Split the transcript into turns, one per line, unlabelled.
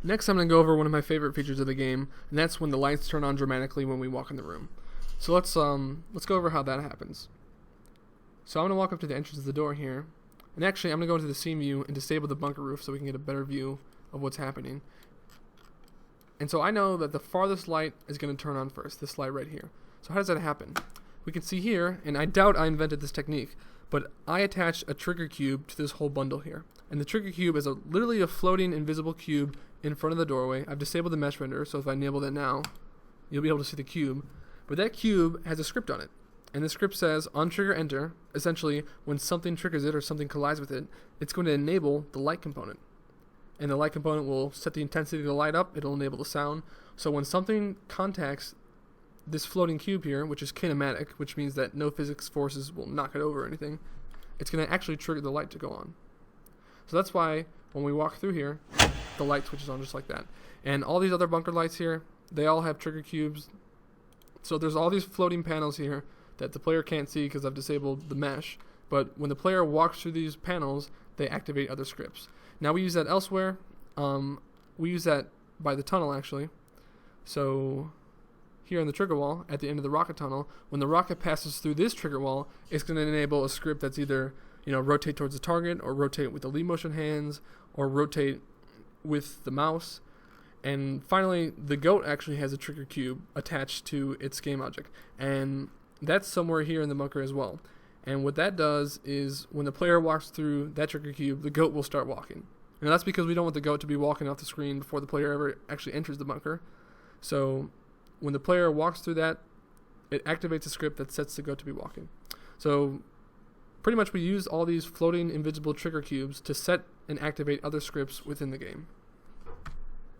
Next, I'm going to go over one of my favorite features of the game, and that's when the lights turn on dramatically when we walk in the room. So let's go over how that happens. So I'm going to walk up to the entrance of the door here, and actually I'm going to go into the scene view and disable the bunker roof so we can get a better view of what's happening. And so I know that the farthest light is going to turn on first, this light right here. So how does that happen? We can see here, and I doubt I invented this technique, but I attached a trigger cube to this whole bundle here. And the trigger cube is literally a floating invisible cube in front of the doorway. I've disabled the mesh render, so if I enable that now, you'll be able to see the cube. But that cube has a script on it. And the script says, on trigger enter, essentially, when something triggers it or something collides with it, it's going to enable the light component. And the light component will set the intensity of the light up, it'll enable the sound. So when something contacts this floating cube here, which is kinematic, which means that no physics forces will knock it over or anything, it's going to actually trigger the light to go on. So that's why when we walk through here, the light switches on just like that. And all these other bunker lights here, they all have trigger cubes. So there's all these floating panels here that the player can't see because I've disabled the mesh. But when the player walks through these panels, they activate other scripts. Now we use that elsewhere. We use that by the tunnel actually. So here on the trigger wall at the end of the rocket tunnel, when the rocket passes through this trigger wall, it's going to enable a script that's either rotate towards the target, or rotate with the lead motion hands, or rotate with the mouse. And finally, the goat actually has a trigger cube attached to its game object, and that's somewhere here in the bunker as well. And what that does is when the player walks through that trigger cube, the goat will start walking. And that's because we don't want the goat to be walking off the screen before the player ever actually enters the bunker. So when the player walks through that, it activates a script that sets the goat to be walking. So pretty much we use all these floating invisible trigger cubes to set and activate other scripts within the game.